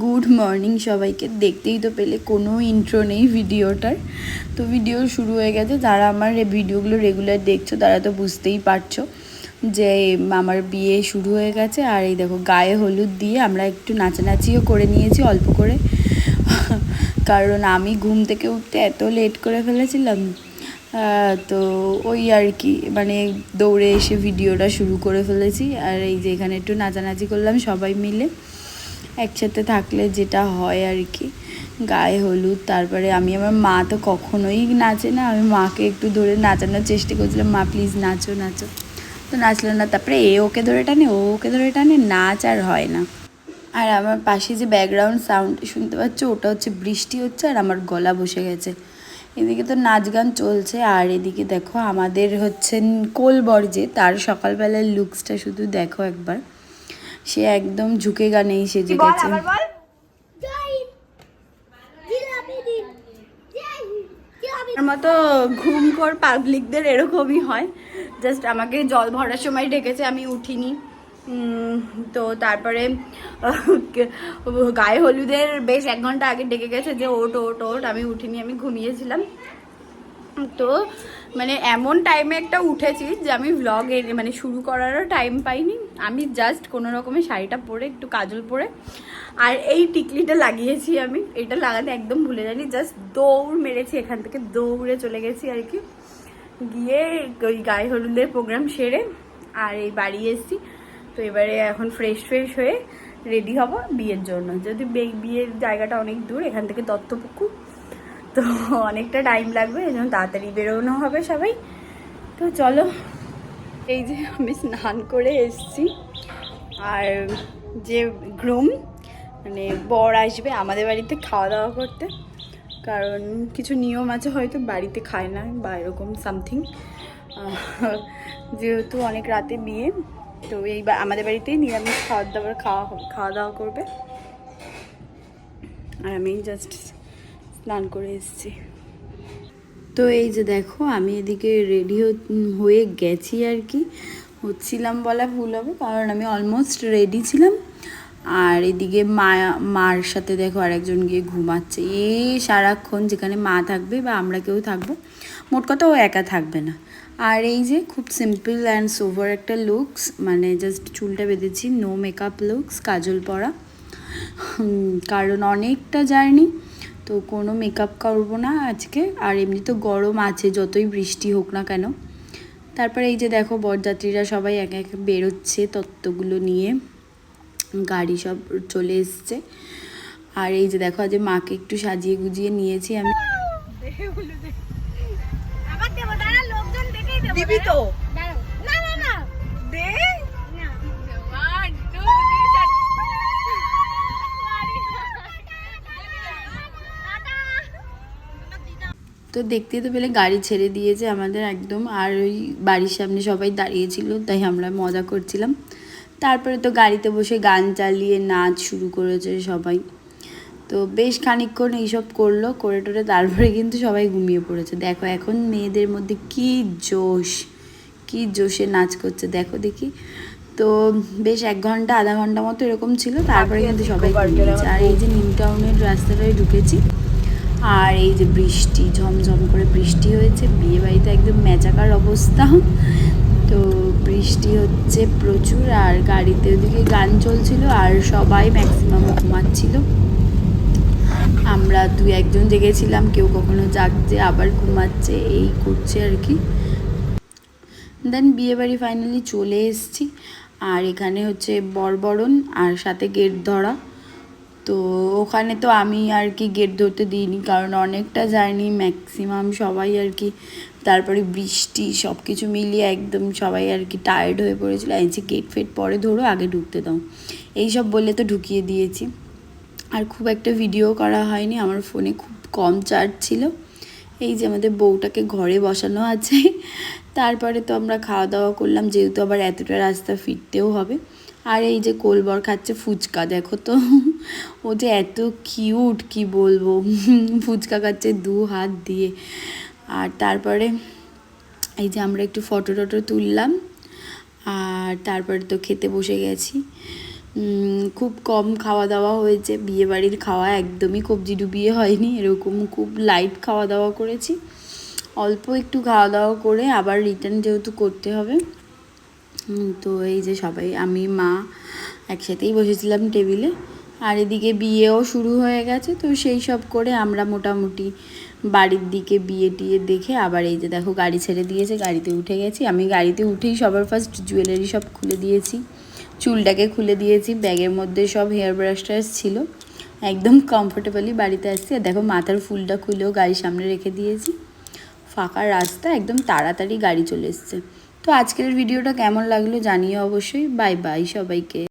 Good morning সবাইকে। দেখতেই তো পেলে কোনো ইন্ট্রো নেই ভিডিওটার, তো ভিডিও শুরু হয়ে গেছে। যারা আমার ভিডিওগুলো রেগুলার দেখছো তারা তো বুঝতেই পারছো যে আমার বিয়ে শুরু হয়ে গেছে। আর এই দেখো গায়ে হলুদ দিয়ে আমরা একটু নাচানাচিও করে নিয়েছি অল্প করে, কারণ আমি ঘুম থেকে উঠতে এত লেট করে ফেলেছিলাম। তো ওই আর কি, মানে দৌড়ে এসে ভিডিওটা শুরু করে ফেলেছি। আর এই যে এখানে একটু নাচানাচি করলাম সবাই মিলে একসাথে থাকলে যেটা হয় আর কি, গায়ে হলুদ। তারপরে আমার মা তো কখনোই নাচে না, আমি মাকে একটু ধরে নাচানোর চেষ্টা করছিলাম, মা প্লিজ নাচো নাচো, তো নাচলো না। তারপরে ওকে ধরে টানে, ওকে ধরে টানে, নাচ আর হয় না। আর আমার পাশে যে ব্যাকগ্রাউন্ড সাউন্ড শুনতে পাচ্ছ ওটা হচ্ছে বৃষ্টি হচ্ছে, আর আমার গলা বসে গেছে। এদিকে তো নাচ গান চলছে, আর এদিকে দেখো আমাদের হচ্ছেন কোলবর, যে তার সকালবেলার লুকসটা শুধু দেখো একবার, সে একদম ঝুঁকে গানেই সেজে গেছে। আমার মতো ঘুমখোর পাবলিকদের এরকমই হয়, জাস্ট আমাকে জল ভরার সময় ডেকেছে, আমি উঠিনি। তো তারপরে গায়ে হলুদের বেশ 1 ঘন্টা আগে ডেকে গেছে যে ওট ওট ওট, আমি উঠিনি, আমি ঘুমিয়েছিলাম। তো মানে এমন টাইমে একটা উঠেছি যে আমি ভ্লগ মানে শুরু করারও টাইম পাইনি। আমি জাস্ট কোনো রকমের শাড়িটা পরে একটু কাজল পরে আর এই টিকলিটা লাগিয়েছি, আমি এটা লাগাতে একদম ভুলে যাইনি, জাস্ট দৌড় মেরেছি, এখান থেকে দৌড়ে চলে গেছি আর কি, গিয়ে ওই গায়ে হলুদের প্রোগ্রাম সেরে আর এই বাড়ি এসেছি। তো এবারে এখন ফ্রেশ হয়ে রেডি হব বিয়ের জন্য। যদি বিয়ের জায়গাটা অনেক দূর এখান থেকে দত্তপুকুর, তো অনেকটা টাইম লাগবে, এই জন্য তাড়াতাড়ি বেরোনো হবে সবাই। তো চলো, এই যে আমি স্নান করে এসেছি, আর যে গ্রুম মানে বর আসবে আমাদের বাড়িতে খাওয়া দাওয়া করতে, কারণ কিছু নিয়ম আছে হয়তো বাড়িতে খায় না বা এরকম সামথিং, যেহেতু অনেক রাতে বিয়ে, তো এই আমাদের বাড়িতেই নিরামিষ খাওয়া দাওয়া করবে। আর আমি জাস্ট স্নান করে এসেছি। তো এই যে দেখো আমি এদিকে রেডি হয়ে গেছি আর কি, হচ্ছিলাম বলা ভুল হবে, কারণ আমি অলমোস্ট রেডি ছিলাম। আর এদিকে মার সাথে দেখো আরেকজন গিয়ে ঘুমাচ্ছে, সারাক্ষণ যেখানে মা থাকবে বা আমরা কেউ থাকবো, মোট কথা ও একা থাকবে না। আর এই যে খুব সিম্পল অ্যান্ড সোভার একটা লুকস, মানে জাস্ট চুলটা বেঁধেছি, নো মেকআপ লুকস, কাজল পরা, কারণ অনেকটা জার্নি, তো কোনো মেকআপ করবো না আজকে। আর এমনি তো গরম আছে যতই বৃষ্টি হোক না কেন। তারপরে এই যে দেখো বরযাত্রীরা সবাই একে একে বেরোচ্ছে তত্ত্বগুলো নিয়ে, গাড়ি সব চলে এসছে। আর এই যে দেখো আজ মাকে একটু সাজিয়ে গুজিয়ে নিয়েছি আমি। তো দেখতেই তো পেলে গাড়ি ছেড়ে দিয়েছে আমাদের একদম, আর ওই বাড়ির সামনে সবাই দাঁড়িয়েছিল, তাই আমরা মজা করছিলাম। তারপরে তো গাড়িতে বসে গান চালিয়ে নাচ শুরু করেছে সবাই। তো বেশ খানিকক্ষণ এইসব করলো, করে টোরে তারপরে কিন্তু সবাই ঘুমিয়ে পড়েছে। দেখো এখন মেয়েদের মধ্যে কি জোশে নাচ করছে দেখো দেখি। তো বেশ 1 ঘন্টা আধা ঘন্টা মতো এরকম ছিল, তারপরে কিন্তু সবাই ঘুমিয়েছে। আর এই যে নিউ টাউনের রাস্তাটায় ঢুকেছি, আর এই যে বৃষ্টি, ঝমঝম করে বৃষ্টি হয়েছে, বিয়ে বাড়িতে একদম মেচাকার অবস্থা। তো বৃষ্টি হচ্ছে প্রচুর, আর গাড়িতে ওদিকে গান চলছিল, আর সবাই ম্যাক্সিমাম ঘুমাচ্ছিল। আমরা 2-1 জেগেছিলাম, কেউ কখনো জাগছে আবার ঘুমাচ্ছে, এই করছে আর কি। দেন বিয়েবাড়ি ফাইনালি চলে এসেছি, আর এখানে হচ্ছে বরবরণ আর সাথে গেট ধরা। তো ওখানে তো আমি আর কি গেট ধরতে দিইনি, কারণ অনেকটা জার্নি, ম্যাক্সিমাম সবাই আর কি, তারপরে বৃষ্টি সব কিছু মিলিয়ে একদম সবাই আর কি টায়ার্ড হয়ে পড়েছিল। এই যে গেট ফেট পরে ধরো, আগে ঢুকতে দাও, এইসব বলে তো ঢুকিয়ে দিয়েছি। আর খুব একটা ভিডিও করা হয়নি, আমার ফোনে খুব কম চার্জ ছিল। এই যে আমাদের বউটাকে ঘরে বসানো আছে। তারপরে তো আমরা খাওয়া দাওয়া করলাম, যেহেতু আবার এতটা রাস্তা ফিরতেও হবে। আর এই যে কোলবর খাচ্ছে ফুচকা, দেখো তো ও যে এত কিউট কি বলবো, ফুচকা খাচ্ছে 2 হাত দিয়ে। আর তারপরে এই যে আমরা একটু ফটো টটো তুললাম, আর তারপরে তো খেতে বসে গেছি। খুব কম খাওয়া দাওয়া হয়েছে, বিয়েবাড়ির খাওয়া একদমই কবজি ডুবিয়ে হয়নি, এরকম খুব লাইট খাওয়া দাওয়া করেছি। অল্প একটু খাওয়া দাওয়া করে আবার রিটার্ন যেহেতু করতে হবে, তো এই যে সবাই আমি মা একসাথেই বসেছিলাম টেবিলে। আর এদিকে বিয়েও শুরু হয়ে গেছে, তো সেই সব করে আমরা মোটামুটি বাড়ির দিকে বিয়ে টিয়ে দেখে আবার এই যে দেখো গাড়ি ছেড়ে দিয়েছে, গাড়িতে উঠে গেছি। আমি গাড়িতে উঠেই সবার ফার্স্ট জুয়েলারি সব খুলে দিয়েছি, চুলটাকে খুলে দিয়েছি, ব্যাগের মধ্যে সব হেয়ার ব্রাশ ট্রাশ ছিল, একদম কমফোর্টেবলি বাড়িতে আসছি। আর দেখো মাথার ফুলটা খুলেও গাড়ির সামনে রেখে দিয়েছি, ফাঁকা রাস্তা, একদম তাড়াতাড়ি গাড়ি চলে এসছে। তো আজকের ভিডিওটা কেমন লাগলো জানিও অবশ্যই। বাই বাই সবাইকে।